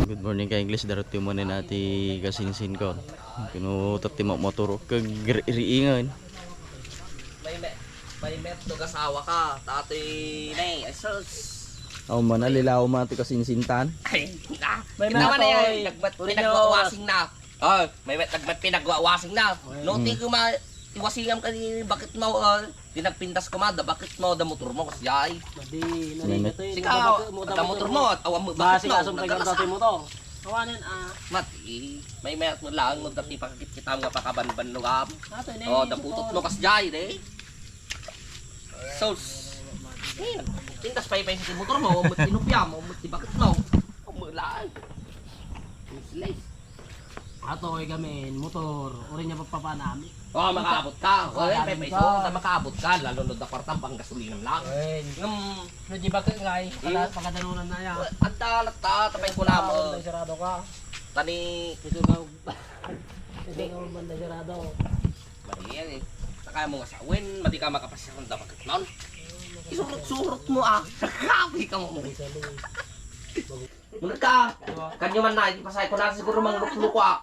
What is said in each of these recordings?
Good morning ka English darot mo na nati kasinsin ko. Pinutot ti motor kag riingan. May met to kasawa ka. Tati nay, sus. Aw man alilaw man ti kasinsintan. Ay, na. May naman ay nagbat pinagwawasing na. Oh, may met nagbat pinagwawasing na. Noti ko ma iwasingam ka ni bakit mo di nagpintas ko ma da bakit mo da motor mo kasjay. Di nalito yun. Sika, da motor mo at awan mo bakit Basi mo. ka sa pagkakasati mo to. Kawanan Mati, may met mo lang no dati pakakit kita nga pakabanban no gam. Ato na Oh, da putot no kasjay de. So, tintas pa yung sa motor mo, umut tinupya mo, umut bakit mo. Umulaan. Slice. Ato ay gamin, motor. Uri niya papapanami. Oh, makaabot ka. Oh, may peso na makaabot ka. Lalo na da kwartang pang gasolina lang. Medyo ba ngay? Pagkadalunan na yan. Anta, lata, tapay ko na mo. Banday sarado ka. Tani, Ito ka. Ito ka banday sarado. mali yan eh. Saka mo nga sa win, madi ka makapasya kung dapat nun. Isurot-surot mo ah. Nakabi ka mo. Munod ka. Kanyo man na, hindi pasay ko na siguro mang luk-luk ah.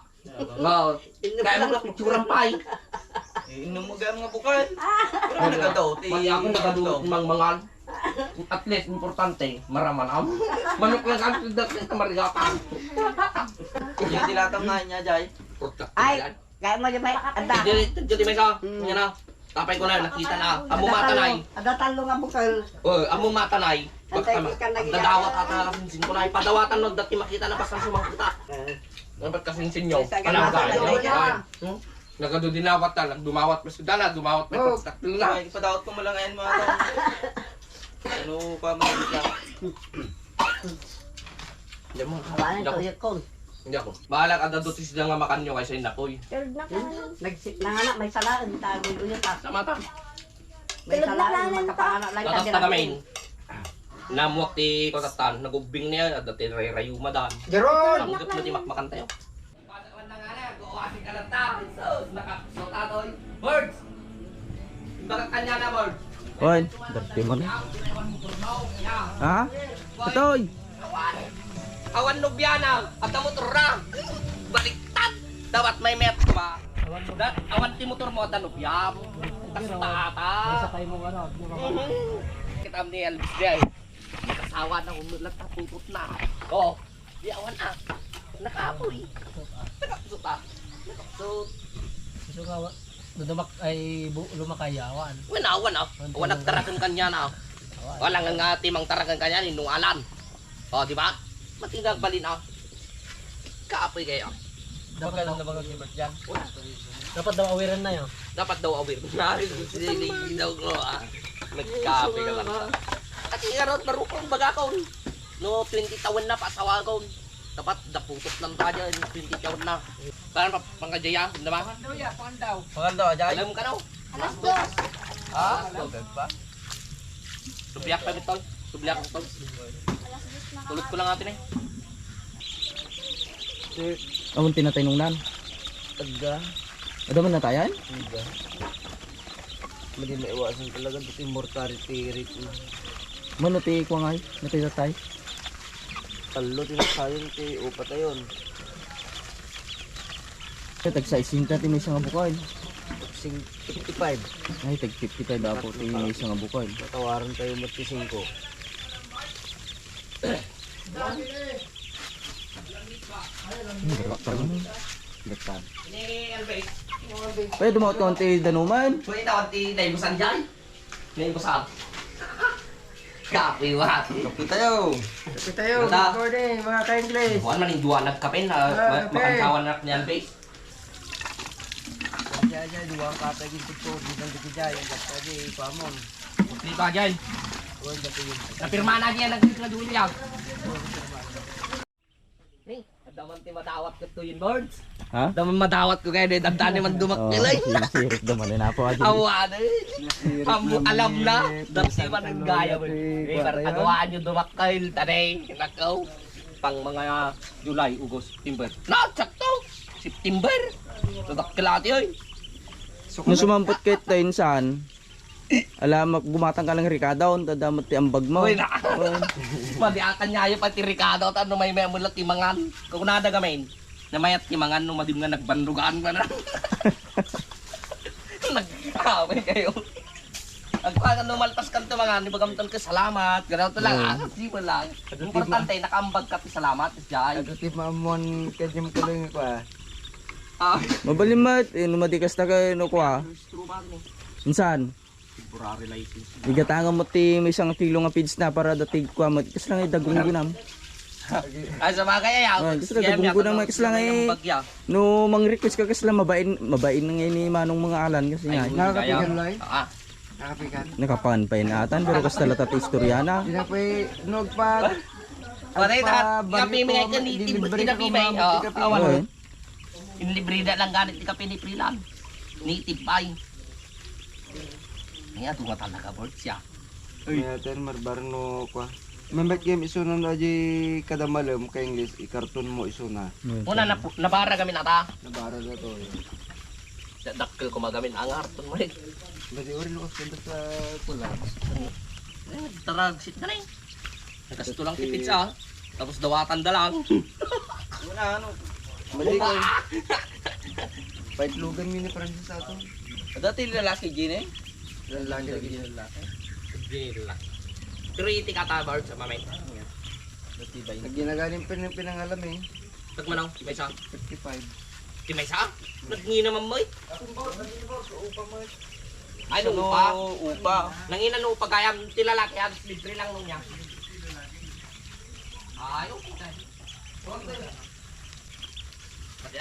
No, kaya mo lang picturean pa eh. Inom mo gano'n nga bukal. Pero nagadaw, Pati ako nagadulot ng mangal. At least, importante, maraman am. Manok lang ang dapat na marigatan. Yung dilatang nga niya, Jai. Ay, kaya mo di ba? Ada. Jadi may ka, yan na. Tapay ko na, nakita na. Amo matanay. Ada talo nga bukal. Oh, amo matanay. Antay ka na Dadawat ata kasinsin ko na. Padawatan no, dati makita na pasang sumangkuta. Dapat kasinsin nyo. Alam ka. Nagado dinawat na, dumawat pa sudala, dumawat pa pagtaktil na. Ay, ipadawat ko mo lang ngayon mga tao. Ano pa mga ka? Hindi mo. Kawanan to yakon. Hindi ako. Bahala ka dadotis sila nga makan nyo kaysa inakoy. Nanganak may salaan tago ulit pa. Sa mata. May salaan makapanganak lang Tatas na kami. Namuak ti kotatan, nagubing niya, dati rayu madan. Jeron. Samgot mo di makmakan tayo. Birds! Bakit kanya na birds? Oy, darot mo na. Ha? Itoy. Awan nubyana, at ang motor na. Baliktad. Dapat may met ba? Awan ti motor mo at ang nubyam. Tas tata. Sakay mo ano. Kita ni Elvis Jay. Nakasawa na umulat at tutot na. Oo. Di awan ah. Nakapoy. Nakapsuta. Nakapsut. Ito ka. Dudumak ay lumakayawan. Winawan ah. Walang taragan kanya na. Walang nga timang taragan kanya ni Nungalan. O, di ba? Matingag balin ah. Kaapoy kayo. Dapat daw Dapat daw awiran na yun. Dapat daw aware. Nari sili daw ko ah. Nagkaapoy ka lang. At iarot marupang bagakon. No, 20 taon na pasawagon. Dapat daputot lang tayo 20 taon na. Parang pangkajaya, di ba? Pangal daw, Jai. Alam mo ka no? Alas dos. Ha? Subiyak pa bitol. Subiyak ko tol. Tulot ko lang atin eh. Awon tinatay nung nan. Taga. Ada man natayan? Taga. Hindi maiwasan talaga ito yung mortality rate na. Mano ti ko ngay, natay tatay. Talo, tinakayon, upat na yun. Tag sa isinta ti may isang bukal. 55. Ay tag 55 dapo ti may isang bukal. Matawaran tayo mati 5. Depan. Ni Elvis. Pwede dumawat konti danuman. Pwede tawag ti Naibusan dyan. Naibusan. Kapi wat. Kapit tayo. Tayo, Ganda. good morning mga ka-English. Buwan man yung duwa nagkapin. Makansawan na ni Elvis. Jai, dua ang kapay yung tutor. Dito ang Jai, ang kapay yung pamon. Dito ka dyan. Huwag dati yung Napirma na niya nagkakadulo yan. Ni, daman ti madawat ko to yung birds. Ha? Daman madawat ko kayo, dandan naman dumakilay. Sirit naman din ako aja. Awa na eh. Alam na. Dapsi man ang gaya mo. Eh, kartagawaan yung dumakil. Tanay, nakaw. Pang mga July, August, September. Na, sakto. September. Dumakilati oy. Nung sumampot kay Tainsan, Alam, gumatang ka lang rikadaon, tadamot ti ambag mo. Uy, na. Madi akan niya yung pati Ricardo at ano may mulat timangan. Kung nada gamin, na mayat timangan no madim nga nagbandugaan ka na. Nag-away kayo. Agpakan no malpas kan timangan, di ba gamtan ka salamat. Ganaw to lang, di mo lang. Importante, nakaambag ka ti salamat. Jay. Ato ti mamon kanyang kulong ko ah. Mabalimat, numadikas na kayo no kwa. Insan? Temporary license. Igatangan mo ti may isang kilo nga pids na para datig kwa mo. Kas lang ay dagunggunam. Ay sa mga kaya Ay, kasi dagunggunam ay kas lang ay no mang-request ka kas lang mabain na ngayon ni manong mga alan kasi nga. Nakakapigan loy. Ah. Nakapigan. Nakapan pa inatan pero kas talata ti istoryana. Di na pa nagpag. Panay ta, kapi may ka ni tinapi may. Awal. Inlibrida lang ganit ni kapi ni Prilan. Native pie. Niya tunga talaga board siya. Natin marbarno kwa. Membet game isuna na di kada malam kay English i-cartoon mo isuna. Una nabara kami nata. Nabara na to. Dakkel ko magamin ang harton mo rin. Bali ori lukas ganda sa pula. Tarag sit ka na eh. Nagasto lang tipid siya. Tapos dawatan da lang. Una ano? Bali ko. Paitlugan mini Francis ato. Dati lalaki gini. Lalaki lagi lalaki. Gila. Kriti ka ta board sa mamay. Dati ba yun? Naginagaling pinangalam eh. Tagmanaw, may sa. 55. Di may sa. Nagngi naman mo eh. Ay, nung upa. Upa. Nangina nung upa kaya tilalaki halos libre lang nung niya. Ay, okay. Pati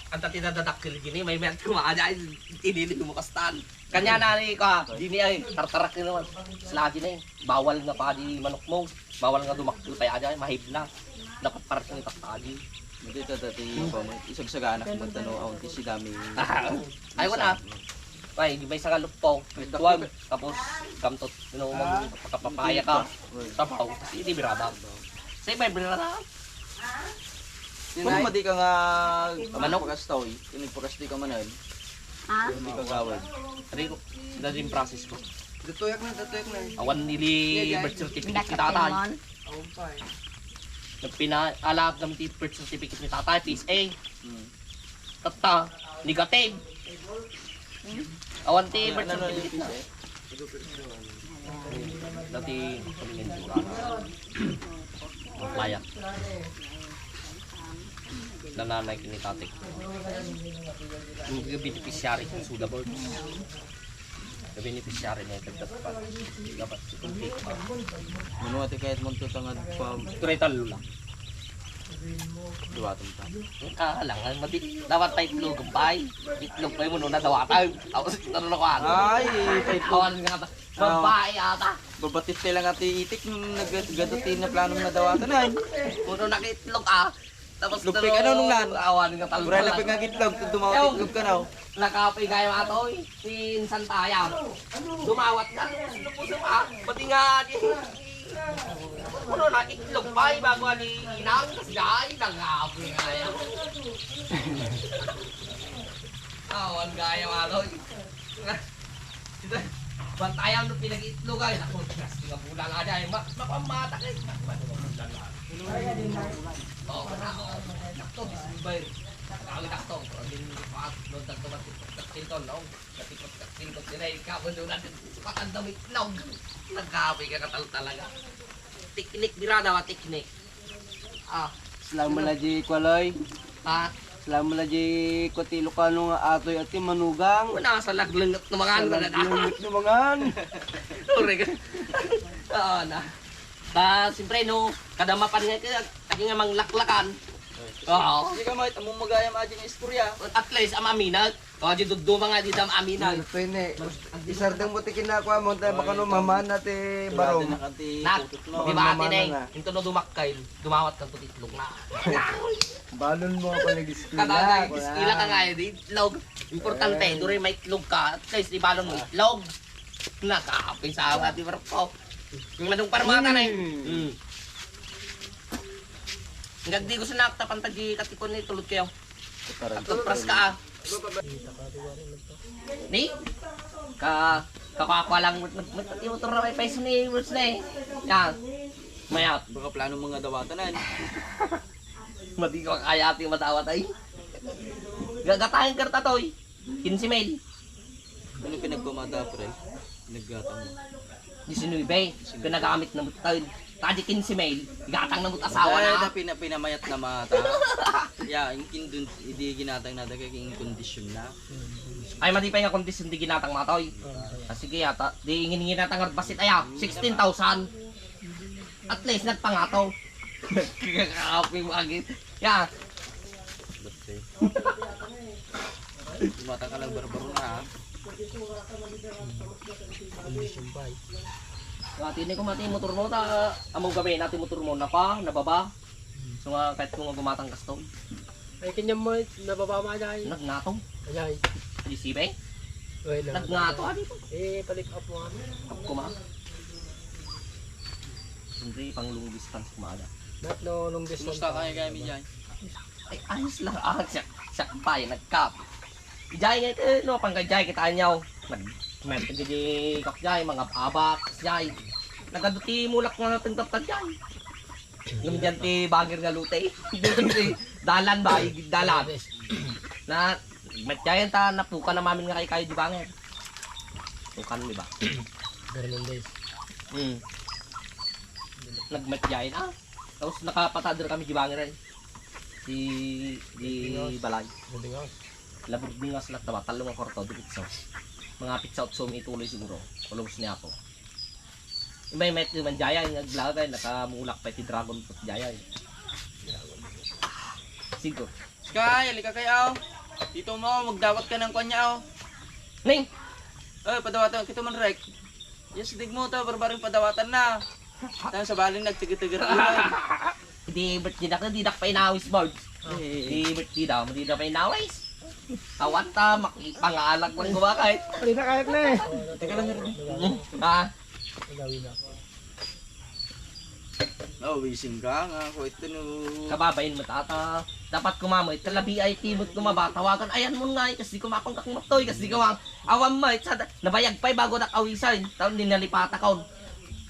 ang tatidadadakil gini, may mayat kumaaja ay inili mo kastan. Kanya na ni ka, dini ay tartarak ni naman. Slagi na eh. Bawal nga pa di manok mo. Bawal nga dumakil pa aja, mahib na. Dapat parang ni taktaji. Hindi dati pa mo isagsagana mo tano aw ti si dami. Ay wala. Ay, di ba isa ka lupaw? Tuwag. Tapos kamtot, magpapapaya ka. Tapaw, hindi birada. Say may birada. Kung madi ka nga Manok? pagastaw, inigpagas di ka manan. Ah, Hindi ka gawad. Ari ko, dadin process ko. Datoyak na. Awan nili birth certificate ni tatay. Pinakatemon. Awon pa eh. Nagpinaalap ng birth certificate ni tatay, PSA. Tata, negative. Awan ti birth certificate na. Dati, pamilyan siguro. Layak. Nananay kini tatay. Yung beneficiary ng Suda Board. Yung beneficiary niya, dagdag pa. Dapat i-complete pa. Mano ati kahit mo tutangad pa Turetal lang. duwatan pa. Lang, dapat pa itlog ang bay. Itlog pa mo nung nadawatan. Tapos ano na ko ano. Ay, Kawan nga ata. Babae ata. babatis lang ati itik nung naggadutin na planong na dawatan ay. Puno na itlog ah. Tapos Lupik ano nung nan? Awan nga talo. Mura na pingagitlog, dumawat itlog ka na. Nakapay kayo atoy. Si Santaya. Dumawat na. Lupuso pa. Pati nga di. Puno na itlog pa. Bago ni inang. Kasi nakapay kayo. Awan kayo atoy. Bantayan nung pinag-itlog ay. Ako, nga bulang nga dyan. Mapamata kayo. Oo, nakto, disibay. Ang nakto, din paat do tagto tinton no. Katipot tinton dinay ka mo doon natin pakanda mo itlog. Nagkapoy ka katal talaga. Teknik birada wa teknik. Ah, Salamat na di kwaloy. ha. Salamat na di kotilo kano nga atoy ati manugang. Wala sa laglengot ng mga ano na. Lumit namangan. Oo na. Siyempre no, kada mapan nga kaya nga manglaklakan. Oo. Hindi ka mahit, among magayam aja ng istorya. At least am aminat. O di duduma nga di dam aminat. Ito yun eh. Isardang buti kinakwa mo tayo baka no maman nati barong. Nak, di ba ate Mamana nay? na. Into no dumakay, dumawat kang putitlog na. Balon mo ako nag-iskila. Kada iskila ka nga di itlog. Importante, dure may itlog ka. At least di balon mo itlog. Nakakapin sa awa di barko. Yung ladong parmata na eh. Hanggang di ko sa naktapan tagi katikon ni tulot kayo. At pras ka ah. Ni? Kakakwa lang motor na may peso ni Woods na eh. Yan. Mayat. Baka plano mga dawatanan. Mati ko kaya ating matawat ay. Gagatahin karta toy. 15 mail. Ano pinagpamata, pre? Naggatang mo. 19. Pinagamit na mutaw. Tadi 15 mail. Gatang na asawa na. Pinamayat na mata. Ya, yung dun, hindi ginatang na kaya yung kondisyon na. Ay madi pa nga kondisyon di ginatang matoy. Sige yata. Di ingin ginatang basit aya. 16,000. At least nagpangato. Kakapi mo agit. Ya. Tumatang ka lang barbaro na ha. Mati ko mati motor mo ta. Among gabi natin motor mo na pa, nababa. So nga kahit kung gumatang kasto. Ay kanya mo nababama dahil. Nagnatong. Ayay. Di sibe. Oy lang. Nagngato ani po. Palik up mo ano. Kap ko ma. Hindi pang long distance kumaga. Not no long distance. Kumusta kaya kami dyan? Ay ayos lang siya pa nagkap. Ijay nga ito, no, panggajay kita anyaw. Nag-mente di kakjay, mga abak, jay. Nagaduti mulak nga natin taptag jay. Ngayon dyan ti bagir nga lute. Dalan ba, dalan. Na, matyayan ta, napuka na mamin nga kayo di bangir. Pukan, di ba? Hernandez. Nagmatyayan, Tapos nakapatador kami di bangir ay. Di balay. Building house. Labog dingas lang taba, talong ang korto, dikit sauce. Mga pizza at sumi ituloy siguro. Kulubos niya ako. May met naman jaya, yung naglagay, nakamulak pa iti dragon fruit jaya. Siguro. Sky, halika kayo. Dito mo, magdawat ka ng kanya. Ning! Padawatan kita man rek. Yes, dig mo to, barbaring padawatan na. Tayo sa baling nagtigil-tigil Di ba't di dak pa inawis, Bob? Di ba't di dak pa inawis? Awan ta, makipangalag lang gawa kahit. Hindi na kahit na eh. Teka lang rin. Ha? Gawin na. Wising ka nga ko ito no. Kababayin mo tata. Dapat kumamoy, kalabi ay timot kumaba. Tawagan, ayan mo nga kasi kumapang kakong matoy. Kasi kumapang awan mo. Nabayag pa'y bago nakawisan. Taon din nalipata kaon.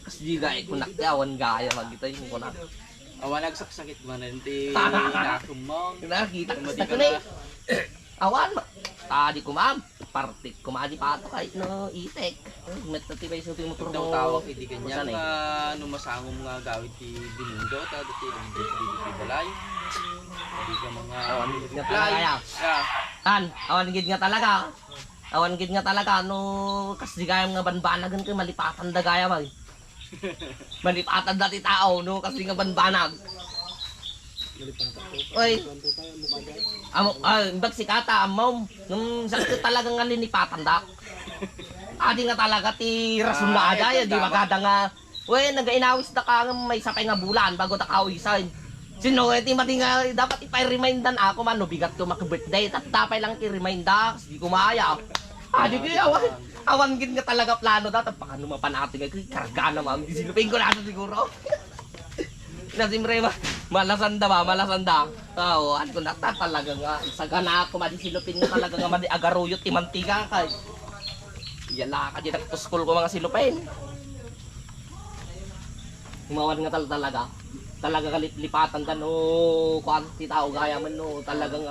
Kasi di gaya ko nakyawan gaya magito yung ko na. Awan nagsakit man nanti nakumon. Nakita ko na eh. Awan, tadi kumam, partik kumadi pato kahit no itek. Metatibay sa ting motor Daw mo. tawag hindi kanya Saan eh? nga numasangom nga gawit ti binundo ta dati di balay. Hindi ka mga Awan gid nga talaga ya. Awan gid nga talaga. Awan gid nga talaga no kas di gaya nga banbanagan kay malipatan da gaya mag. Malipatan dati tao no kasi nga banbanag. Oy. Bag si kata amom nung sakit talaga nga linipatan da. Adi nga talaga ti rason na ada ya di magada nga. We nagainawis da ka nga may sapay nga bulan bago ta kawisan. Sino ti mati nga dapat ipay-remindan ako man no bigat ko maka-birthday tapay lang i-reminda kasi di ko maaya. Adi ko awan gid nga talaga plano da tapos ano mapanatin nga karga na ma'am di silupin ko na siguro. Nasimre malasanda ba, malasanda. Tao, ano na talaga nga. Sagana ako, madisilupin nga talaga nga, madi agaruyot, imantiga kay. Yala ka, di nagpuskol ko mga silupin. Umawan nga talaga. Talaga kalipatan ka no, kuanti tao gaya man no, talagang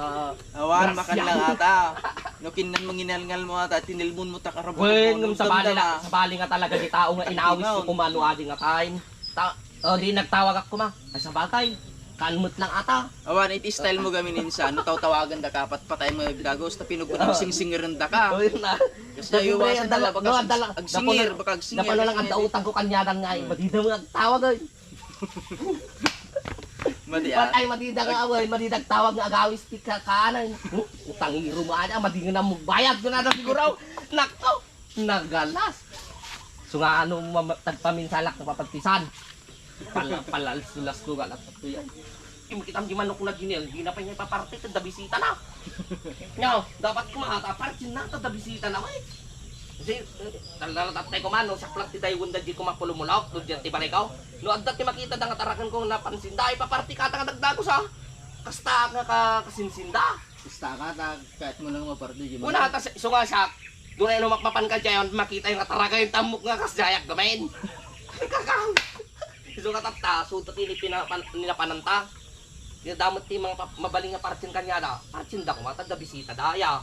awan makan lang ata. No kinan manginalngal mo ata, tinilmon mo ta karabo. Well, sa bali nga talaga di tao nga inawis ko kumano adi nga time. Di nagtawag ako ma. Ay sa bagay. Kanmut lang ata. Awan, iti style mo gaminin sa ano, tawagan da ka, patay mo gagos, tapinog ko ng sing-singiran da ka. Na. Kasi iwasan dala, baka agsingir, baka agsingir. Napalo lang ang dautang ko kanyadan nga eh. Madida mo nagtawag ay. Madiya. Patay madida nga away, madida tawag nga agawis ti kaanan. Utang iro mo ana, madinga na mo bayad ko na daw siguro. Nakto, nagalas. So nga ano tagpaminsalak na papagtisan. Sulas ko galat to yan. Kita gimana ko na ginil, hindi na pa niya paparte kada bisita na. No, dapat ko makatapartin na kada bisita na may. Kasi talatatay ko man no saklat ti daywon da di ko mapulumulok, do diyan ti barikaw. No adda ti makita da nga tarakan ko napansin dai paparte ka ta dagdago sa. Kasta nga ka kasinsinda. Basta ka, kahit mo lang mapardo. Una ta so nga siya, doon ay lumakmapan ka dyan, makita yung kataraga yung tamok nga kasjayak gamain. Kakang. So nga tapta, so tati ninapananta. Damot ti mga mabaling nga partin kanya da. Partin da ko, matag da bisita daya.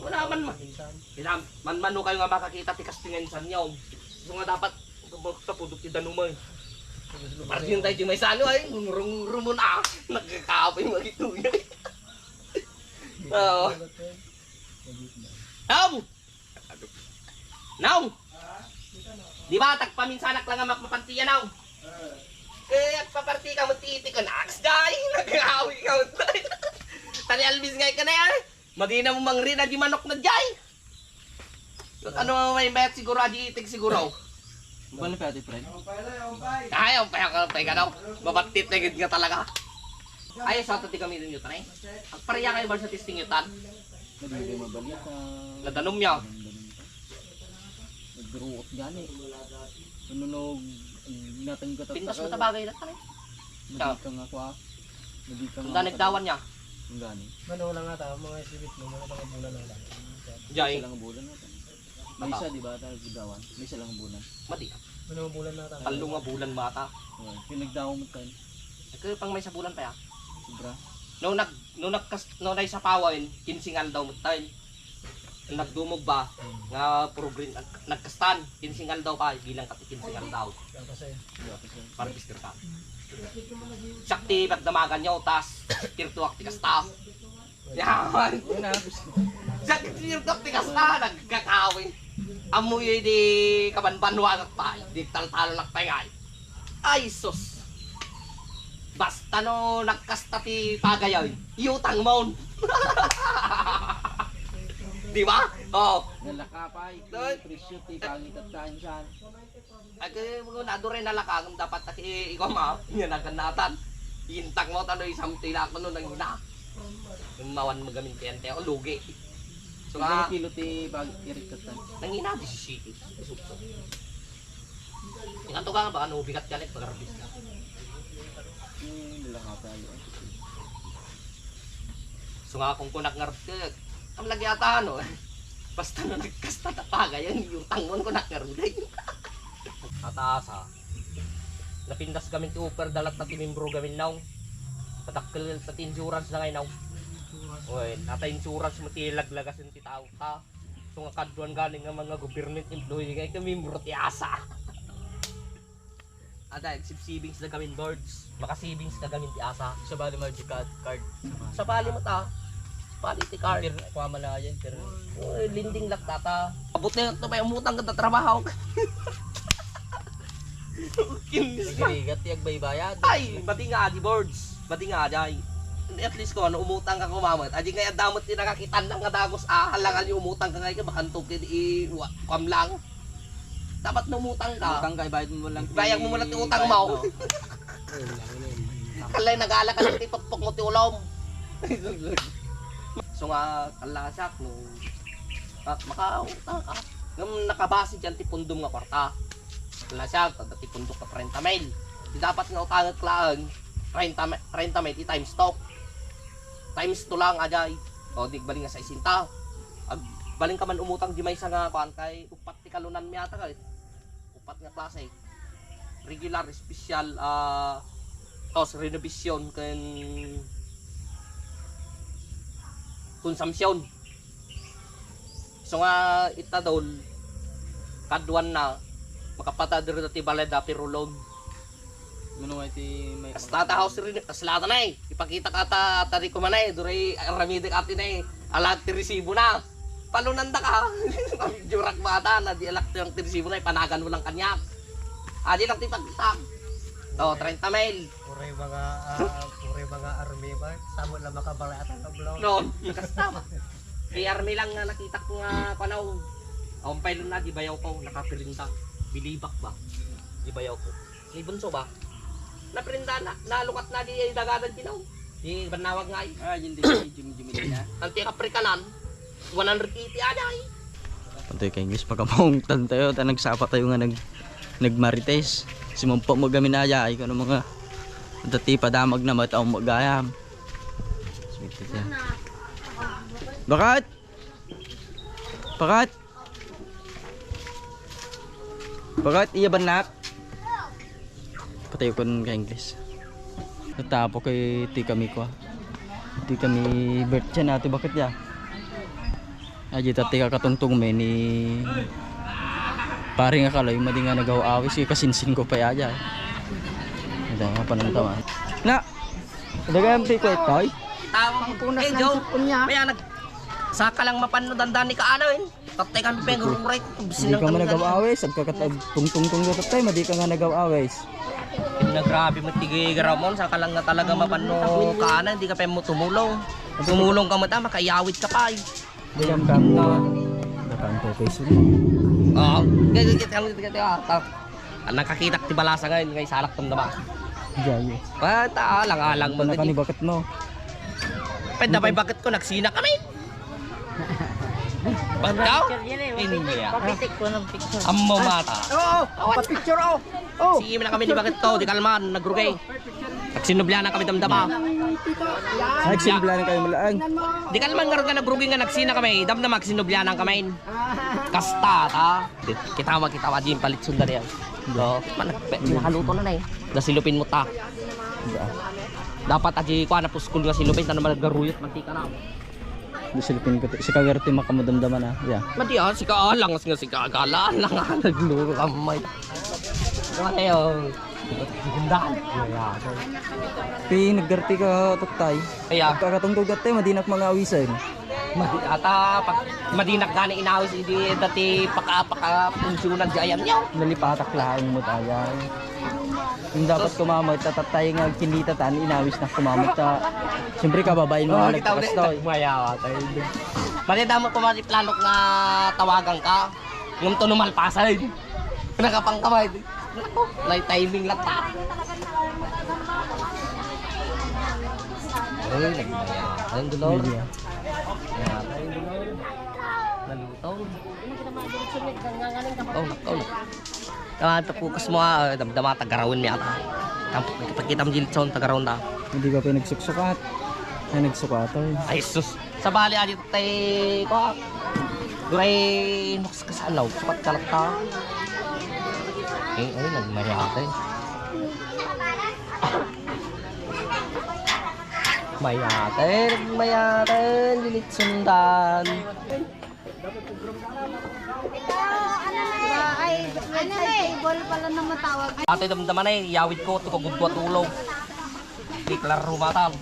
Wala man man. Man kayo nga makakita ti kastingan sa inyo. So nga dapat magtapudok ti danumay. Partin tayo may sano ay, rumun nagkakapay magituya. Oo. Naong! Di ba, tagpaminsanak lang ang makmapantiya, Naong? At paparti ka, magtiti ka, naks, guy! Nag-awi ka, tani albis ngay ka na yan! Madina mo mang rin, di manok na, jay! Ano may bet siguro, adi itig siguro? Balik pa ati friend. Ay, umpay ka daw. Babatit na nga talaga. Ay, sa ito di kami rin yutan eh. Ang pareya kayo ba sa testing yutan? Nabibigay mabalik ka. Ladanom niya. Nagruot gani. Nunog natin ka Pintas mo tabagay na tanay. Nagika nga ko ah. Nagika Kung nagdawan niya. Ang gani. Mano lang nga ta, mga isibit mo, mga bulan na lang. Jay, Isa lang ang bulan natin. May isa di ba tayo gudawan? May isa lang ang bulan. mati. Mano bulan na ta. Talong nga bulan mata. Oh, pinagdaw mo tayo. Kaya pang may sa bulan pa ya. Sobra. No sa pawin, kinsingal daw mo tayo. Nagdumog ba nga puro green nagkastan kinsingal daw pa bilang kinsingal daw Kasi para bisker ka. Sakti pagdamagan nyo tas tirtuak ti kasta. Yaman. Sakti tirtuak ti kasta nagkakawin. Amoy di kabanbanwa pa di taltalo lakpay ngay. Ay sus. Basta no nagkasta ti pagayoy, yutang mo. Di ba? Oh. Nalakapay. Presyo ti pangit at kansan. Ay kung nadure nalakang dapat taki ikaw ma nganaganatan. Intang mo tanoy samtila ko no nang ina. Mawan magamin tente o lugi. So Mga nga kilo ti pag irikatan. nang ina di city. Ingato ka ba ano bigat galit pagarbis ka. Nalakapay. So nga kung kunak ngarap ang lagi ata ano, basta na nagkasta tapaga yan, yung tangon ko nakaruday. Atasa. Napindas kami ti upper dalat na timimbro gamin now. Patakkel sa insurance na ngayon now. Oy, nata insurance mo ti laglagasin ti tao ta. So nga kadwan galing nga mga government employee kay kami membro ti asa. Ada savings na gamin boards. Maka savings ka gamin ti asa. Sa bali magic card. Sa bali mo ta. Quality card. Kuha man na yan. Pero Uy, linding laktata. Abot na ito may umutang ka na trabaho. Kinis ka. nagirigat ti agbaybayad. Ay, bati nga di boards. Bati nga di. At least ko ano, umutang ka kumamot. Adi nga damot din nakakitan lang nga dagos. Halangan yung umutang ka ngayon. Bakantog ka di kwam lang. Dapat na umutang ka. Utang ka, ibayad mo lang. Bayang mo muna ti utang mo. Kalay nag-ala ka ng tipot-pok mo ti ulom. So nga, kalasak no. Makautang ka. Ngam nakabase dyan ti pundom nga kwarta. Kalasak, tada ti pundok ka 30 mil. Di dapat nga utangat klaan. 30 mil, i-times to. Times to lang, ajay. O, di baling nga sa isinta. Baling ka man umutang di may sa nga kuhan kay upat ti kalunan mi ata ka. Upat nga klase. Regular, special, tos renovation kan konsumpsyon. So nga itadol kadwan na makapatadir na ti balada pirulog. Ano nga ti may... Kastata house rin, kaslata na eh. Ipakita ka tari ko man eh. Duray ramide ka ti na eh. Alat ti resibo na. Palunanda ka. Jurak bata na di alak ti resibo na eh. Panagan mo lang kanyak. Adi lang ti pagkitak. O, 30 mil. pure mga army ba? Samo lang makabalay at ang blog. No, kastama. Kay army lang nga nakita ko nga panaw. Umpay nun na, di bayaw ko. Nakapirinda. Bilibak ba? Di bayaw ko. Ni bunso ba? Napirinda na. Nalukat na di dagadan pinaw. Di banawag nga eh. Ah, hindi. Jumi na. Ang tikaprikanan. 180 aday. Pantay kay English pagkamong tayo. Nagsapa tayo nga nagmarites. Simumpo mo gaminaya. Ay ka mga dati padamag na mataong magayam. Ito siya. Bakit? Bakit? Bakit? Iya banak? Patay ko ng English. Natapo kay ti kami ko. Ti kami birthday natin bakit ya? Aji tati ka katungtong me ni pare nga kalay madi nga nagaw-awis kasinsin ko pa ya. Ito nga panantaman. Na. Dagang ti ko itoy. Tawang eh Joe. Kaya saka lang mapanodan ni kaano eh. Tatay kami pengururek. Hindi ka man nagaw-awis, agkakatag tungtong ko tatay madi ka nga nagaw-awis. Grabe mo tigay garamon saka lang na talaga mapano kaana hindi ka pa mo tumulong. Tumulong ka mo ta makayawit ka pa. Dagang kamo. Dagang to peso. Oo. Nakakita ti balasa ngayon ngay salak tanda. Jayo. Pata alang-alang mo Nakani bakit mo? Pwede ba bakit ko nagsina kami? Pagkaw? Hindi ya. Papitik ko ng picture. Ammo mata. Oo, pa-picture oh. Oh. Sige na kami di bakit to, di kalman, nagrugay. Nagsinubla na kami damdama. Nagsimblan kayo malaan. Di kalman nga rin nagrugay nga nagsina kami, damdama magsinubla na kami. Kasta ta. Kita din palit sundar yan. So, nakaluto na eh. Nasilupin mo ta. Dapat aji ko na puskul nga silupin, ta naman naggaruyot, mantika na. Bisilipin ko si kagarte makamudamdaman na. Yeah. Mati si kaalang nga si kaagala lang nga nagluro kamay. Ano yun? Gundahan. Pi naggarti ka tatay. Kaya, Kakatungtog tatay madinak mga awisan. madinak gani inawis hindi dati paka-funksyonan di ayam niyo. Nalipatak laang mo tayo. Yung dapat kumamot tatay nga kinita tan inawis na kumamot ta. Siyempre kababain mo nagpakastoy. Mayawa tayo. Malita mo kumati planok nga tawagan ka. Ngum to numalpasay. Nakapang kamay. Lay timing lang ta. Ay, nagmaya. Ang dolor. Nalutong. Oh. Tama fokus mo damdama tagarawin mi ata. Pagkita mo jilson tagarawin ta. Hindi ka pa nagsukat. Ay nagsukat ay. Ay sus. Sa bali adit tay ko. Duray nuks kasalaw. Sukat kalakta. Ay nagmaya tay. Mayaten, dilit sundan. Table pala na matawag. Ate damdaman ay yawid ko to kagudwa tulog. Di klaro matan.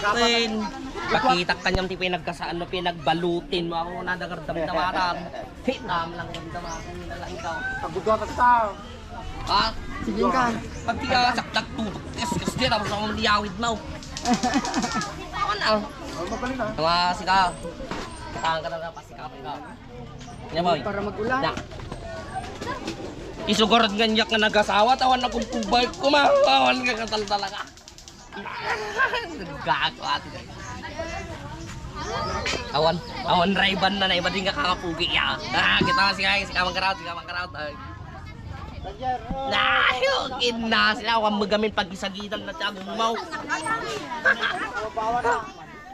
Tin, pakita kanyam ti pinagkasaan no pinagbalutin mo ako na dagar damdamatan. Hitam lang damdamatan na lang ikaw. Pagudwa ka sa. Ah, sige ka. Pag tiya sakdak tutok, kes dia tapos ako yawid mo. Ano? Mga sika. Katahan ka na pasika pa ikaw. Nya boy. Para mag-ulan. Isugurad ganyak nga nag-asawa, tawan na kung tubay, kumawan ka katal talaga. Naggago ati. Awan raiban na iba din ka kakapugi ya. Kita si kamangkaraut. Yun na sila, awan magamin pag-isagitan na siya gumaw.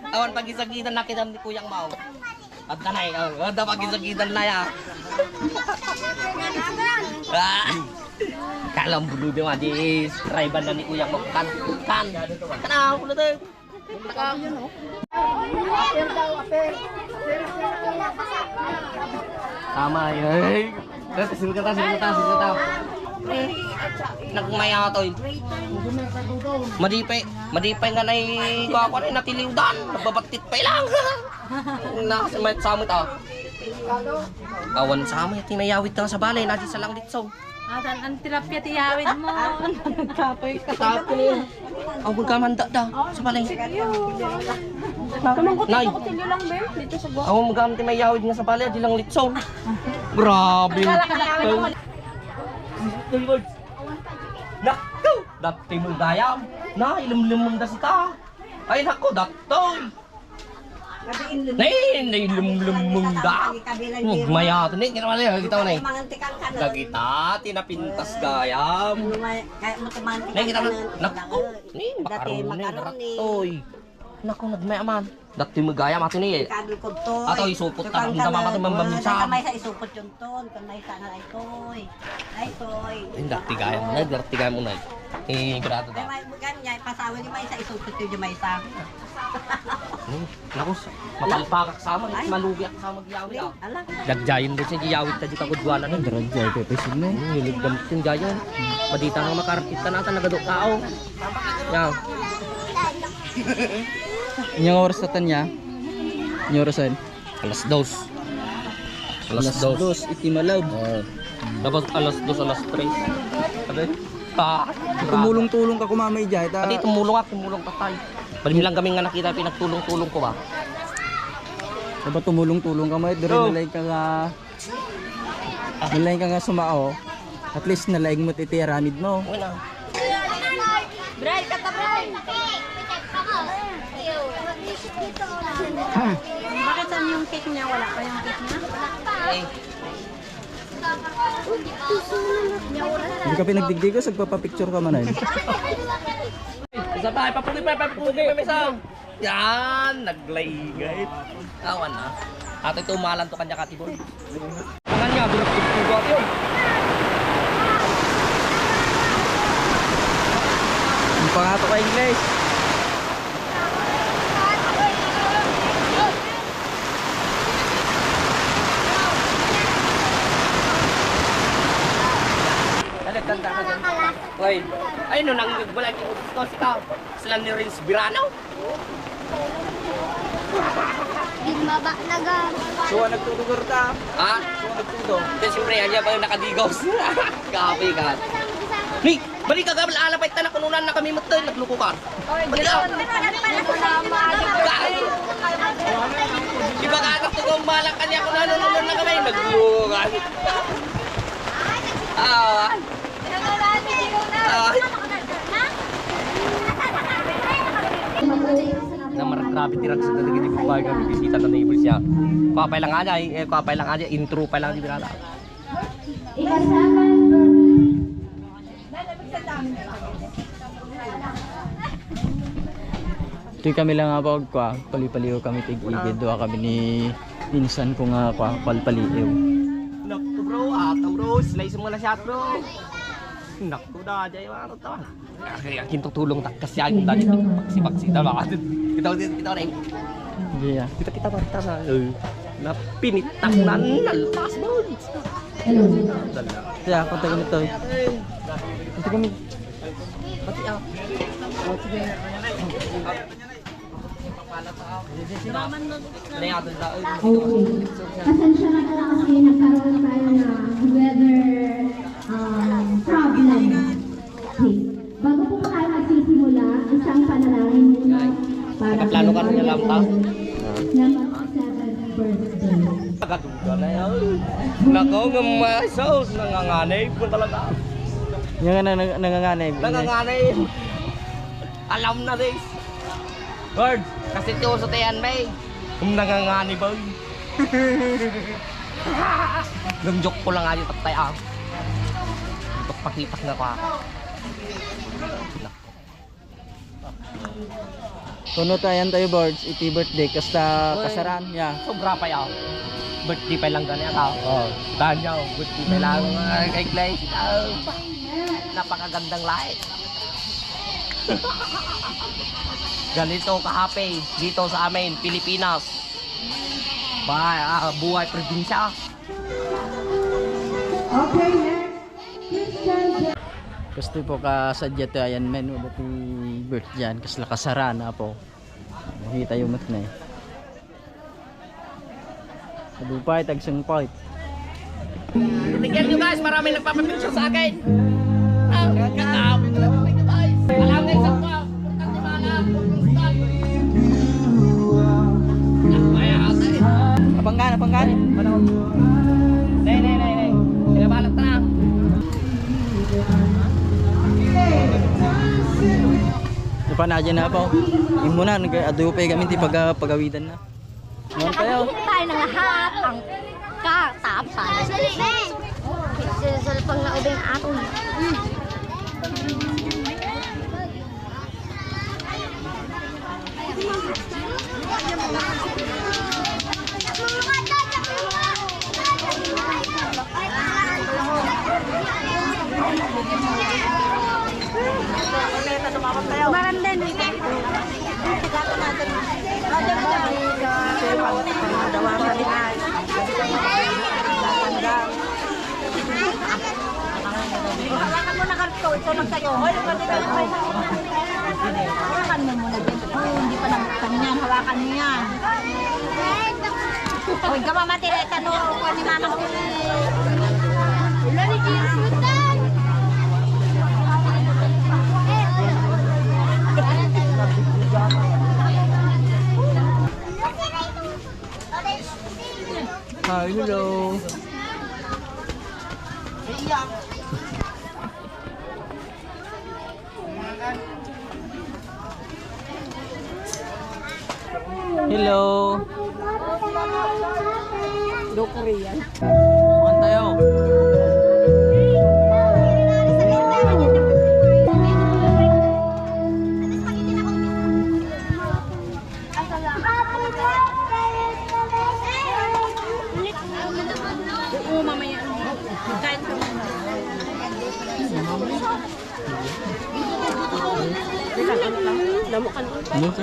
Awan pag-isagitan na kita ni Kuyang Mau. At tanay, ada pag-isagitan na ya. Kalam bulu dia mah di raiban na ni Kuyang Mau kan. Kenapa bulu tuh? Tama yun. Sino ka ta. Nagmaya to. Madipay nga nay ko ako na natiliwdan. Nababatit pa lang. Nakasamit samot ah. Awan samay tinayawit ka sa balay natin sa langlit so. Atan ang terapya tiyawid mo. Nagkapoy ka. Tapo niya. Aw magkamanda da sa balay. Nay. lang be dito sa Aw magam tinayawid nga sa balay di langlit so. Grabe. Nakto! Dati mo dayam. Na, ilum-lumum da sita. Ay, nako, daktoy. Nay, ilum-lumum da. Huwag maya. Ito, ginawa na yun. Kita mo na yun. Gagita, tinapintas gayam. Nay, kita mo. Nako. Ni, makaroon na yun. Daktoy. Naku, nagmayaman. Dati magaya matin eh. Kadul ko to. Ato, isupot na. Ang dama matin mambaminsan. Kan may sa isupot yung ton. Kan may sa na ay toy. Ay toy. Dati gaya mo na. Dati gaya mo na. Eh, grado Ay na. may ganya pasawa ni may sa isupot yung may sa. Naku, mapalpa ka kasama. Malugi ka kasama giyawit ah. Ala. Dagjayin din siya giyawit na di kagudwana na. Dragay kay pesin na. Hilig gamit yung gayon. Padita nga makarapit ka natin nagadok tao. Yan. Inyong oras na tanya. Inyong orasan. Alas 2. Alas 2. Itimalaw. Dapat alas 2, alas 3. Sabi? Tumulong-tulong ka kumamay dyan. Pati tumulong ka tayo. Palim lang kami nga nakita, pinagtulong-tulong ko ba? Dapat tumulong-tulong ka may. Doon nalaing ka nga. Nalaing ka nga sumao. At least nalaing mo titiranid mo. Wala. Bray, kata Bray! Bakit saan yung cake niya? Wala pa yung cake niya? Eh, Hindi ka pinagdigdig ko, sagpapapicture ka man ay. isa pa, papugi pa, may isang. Yan, naglaygay. Awan na. Ato ito umalan to kanya katibon. Tangan niya, binagpugpugo at yun. Ang pangato ka English. Kanta ka dyan. Wait. Ay, no, nang wala yung gusto ka. Sila ni Rins Birano. So, nagtutugur ka. Ha? Nagtudo. Then siyempre, yan pa yung nakadigos. Kapi ka. Ni, balik ka gabal, alapay tanak kununan na kami matay, nagluko ka. Balik ka. Iba ka anak to kung malak kanya kung nanununan na kami, nagluko ka. Na grabe tirak sa talaga di bubay kami bisita ng neighbors niya. Kapay lang aja, intro pa lang di binata. Ito kami lang nga pag palipaliw kami tig-igid. Doa kami ni insan ko nga palpaliw. Nakto bro, ataw bro, slice mo na siya bro. Nakto na, jay ano to. Kaya kintong tulong tak kasi ang dali paksi-paksi ta ba. Kita na. Hindi ah. Kita ba na. Na pinitak na nalpas mo. Kaya, konta kami to. Konta kami. Pati ah. Pasensya na po kasi nagkaroon tayo ng weather problem. Okay. Bago po tayo magsisimula, isang panalangin muna para Nakaplano ka rin lang ta? ng 7th birthday. Nakaduga na yan. Nako, ngamasos, nanganganay po talaga. Yung nga nanganganay. Nanganganay. Alam na this. Bird, kasi tiyo sa tayan may. Kung nanganganay ba? Nag-joke ko lang nga yung taktay ah. Pakitak na ka. Kuno tayan tayo boards, iti birthday kasta kasaran ya. Sobra pa yaw. Birthday pa lang ganyan ka. Oh, danyaw, birthday pa lang kay Clay. Napakagandang lahi. Ganito ka-happy dito sa amin, Pilipinas. Buhay probinsya. Okay, next. Gusto po ka sadya tayan men ulit birth dyan kasla kasaran na po. Nakita yung mat na eh. Kadupay, tagsang point. Tingnan nyo guys, marami nagpapapicture sa akin. Kakaabi ko lang mga guys. Alam na isang pa. Apanggan. Nay. Sinabalak na. Napanadya na po. Imo na, nag-adupay kami ti pagawidan na. Ngayon tayo. Tayo ng lahat ang katapsan. Sisulpang na ubing aton. Hawakan mo na karto. Ito lang sa'yo. Hawakan mo muna din. Hindi pa nabuksan yan. Hawakan mo yan. Huwag ka mamatira. Tanong ko ni Mama ko. Hi, hello. Hello. Do Korean. Bukan tayo. Oo, mamaya. Kahit ka muna. Lamukan mo. Ano ka?